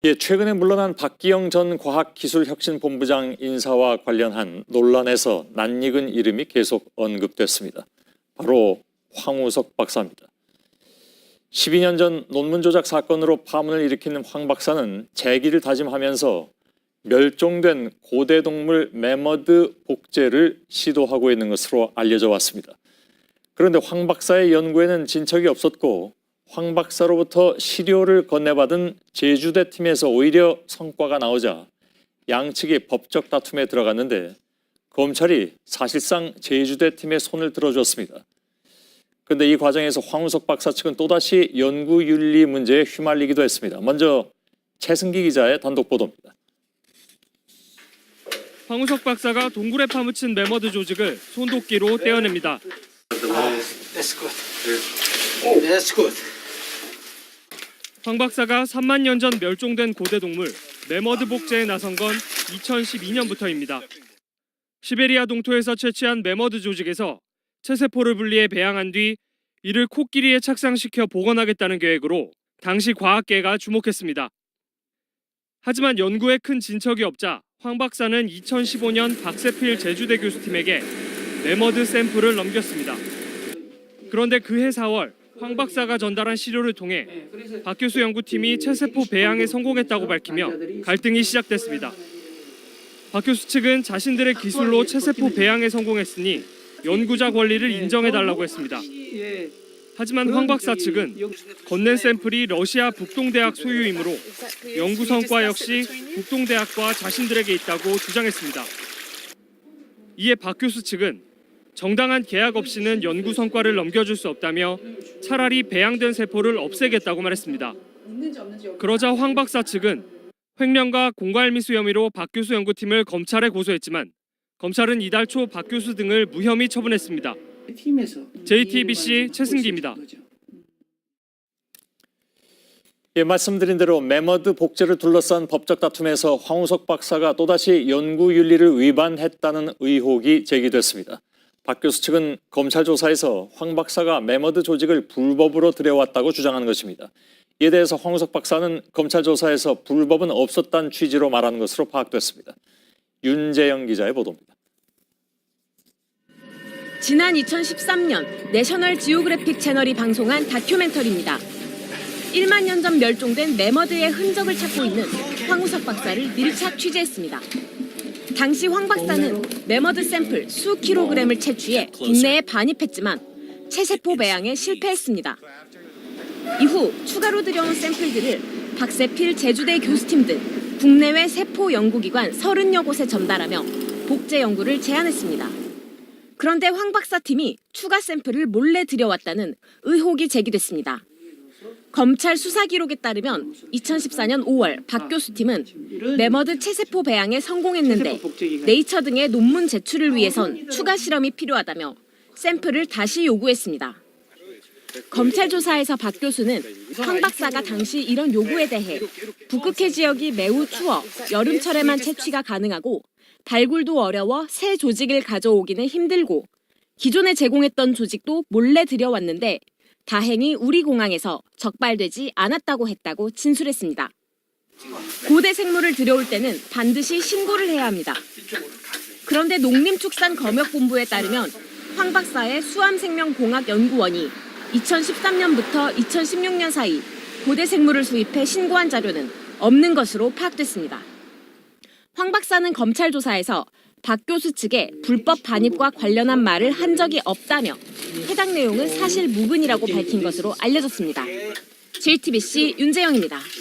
예, 최근에 물러난 박기영 전 과학기술혁신본부장 인사와 관련한 논란에서 낯익은 이름이 계속 언급됐습니다. 바로 황우석 박사입니다. 12년 전 논문 조작 사건으로 파문을 일으킨 황 박사는 재기를 다짐하면서 멸종된 고대동물 매머드 복제를 시도하고 있는 것으로 알려져 왔습니다. 그런데 황 박사의 연구에는 진척이 없었고 황 박사로부터 시료를 건네받은 제주대 팀에서 오히려 성과가 나오자 양측이 법적 다툼에 들어갔는데 검찰이 사실상 제주대 팀의 손을 들어줬습니다. 그런데 이 과정에서 황우석 박사 측은 또다시 연구윤리 문제에 휘말리기도 했습니다. 먼저 최승기 기자의 단독 보도입니다. 황우석 박사가 동굴에 파묻힌 매머드 조직을 손도끼로 떼어냅니다. That's good. That's good. 황 박사가 3만 년 전 멸종된 고대동물 매머드 복제에 나선 건 2012년부터입니다. 시베리아 동토에서 채취한 매머드 조직에서 체세포를 분리해 배양한 뒤 이를 코끼리에 착상시켜 복원하겠다는 계획으로 당시 과학계가 주목했습니다. 하지만 연구에 큰 진척이 없자 황 박사는 2015년 박세필 제주대 교수팀에게 매머드 샘플을 넘겼습니다. 그런데 그해 4월 황 박사가 전달한 시료를 통해 박 교수 연구팀이 체세포 배양에 성공했다고 밝히며 갈등이 시작됐습니다. 박 교수 측은 자신들의 기술로 체세포 배양에 성공했으니 연구자 권리를 인정해달라고 했습니다. 하지만 황 박사 측은 건넨 샘플이 러시아 북동대학 소유이므로 연구 성과 역시 북동대학과 자신들에게 있다고 주장했습니다. 이에 박 교수 측은 정당한 계약 없이는 연구 성과를 넘겨줄 수 없다며 차라리 배양된 세포를 없애겠다고 말했습니다. 그러자 황 박사 측은 횡령과 공갈미수 혐의로 박 교수 연구팀을 검찰에 고소했지만 검찰은 이달 초 박 교수 등을 무혐의 처분했습니다. JTBC 최승기입니다. 예, 말씀드린 대로 매머드 복제를 둘러싼 법적 다툼에서 황우석 박사가 또다시 연구윤리를 위반했다는 의혹이 제기됐습니다. 박 교수 측은 검찰 조사에서 황 박사가 매머드 조직을 불법으로 들여왔다고 주장하는 것입니다. 이에 대해서 황우석 박사는 검찰 조사에서 불법은 없었다는 취지로 말하는 것으로 파악됐습니다. 윤재영 기자의 보도입니다. 지난 2013년 내셔널 지오그래픽 채널이 방송한 다큐멘터리입니다. 1만 년 전 멸종된 매머드의 흔적을 찾고 있는 황우석 박사를 밀착 취재했습니다. 당시 황 박사는 매머드 샘플 수 킬로그램을 채취해 국내에 반입했지만 체세포 배양에 실패했습니다. 이후 추가로 들여온 샘플들을 박세필 제주대 교수팀 등 국내외 세포 연구기관 30여 곳에 전달하며 복제 연구를 제안했습니다. 그런데 황 박사 팀이 추가 샘플을 몰래 들여왔다는 의혹이 제기됐습니다. 검찰 수사 기록에 따르면 2014년 5월 박 교수팀은 매머드 체세포 배양에 성공했는데 네이처 등의 논문 제출을 위해선 추가 실험이 필요하다며 샘플을 다시 요구했습니다. 검찰 조사에서 박 교수는 황 박사가 당시 이런 요구에 대해 북극해 지역이 매우 추워 여름철에만 채취가 가능하고 발굴도 어려워 새 조직을 가져오기는 힘들고 기존에 제공했던 조직도 몰래 들여왔는데 다행히 우리 공항에서 적발되지 않았다고 했다고 진술했습니다. 고대 생물을 들여올 때는 반드시 신고를 해야 합니다. 그런데 농림축산검역본부에 따르면 황 박사의 수암생명공학연구원이 2013년부터 2016년 사이 고대 생물을 수입해 신고한 자료는 없는 것으로 파악됐습니다. 황 박사는 검찰 조사에서 박 교수 측에 불법 반입과 관련한 말을 한 적이 없다며 해당 내용은 사실 무근이라고 밝힌 것으로 알려졌습니다. JTBC 윤재영입니다.